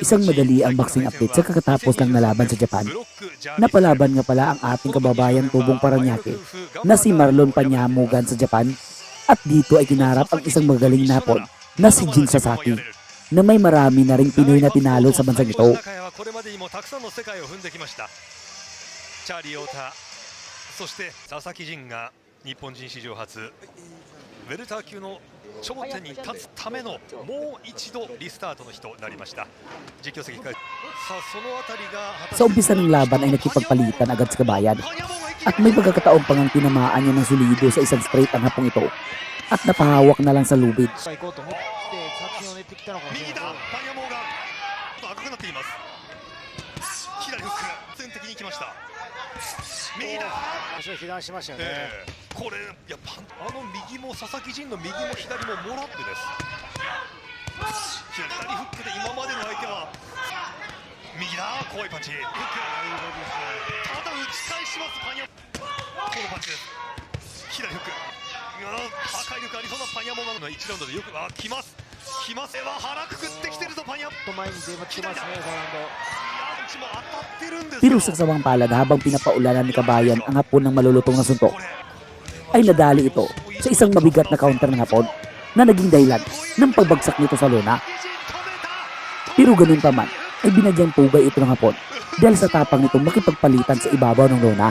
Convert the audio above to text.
Isang madali ang boxing update sa kakatapos lang nalaban sa Japan. Napalaban nga pala ang ating kababayan Tubong Paranaque na si Marlon Panyamugan sa Japan at dito ay kinarap ang isang magaling napon na si Jin Sasaki na may marami na ring Pinoy na tinalo sa bansang ito. Sa umpisa ng laban ay nakipagpalitan agad sa kabayan at may pagkakataong pangang tinamaan niya ng solido sa isang straight ang hapong ito at napahawak na lang sa lubid. Pero sa sawang palad habang pinapaulanan ni kabayan ang hapon ng malulutong na suntok, ay nadali ito sa isang mabigat na counter ng hapon na naging dahilan ng pagbagsak nito sa lona. Pero ganun pa man ay binagyang pugay ito ng hapon dahil sa tapang nitong makipagpalitan sa ibabaw ng lona.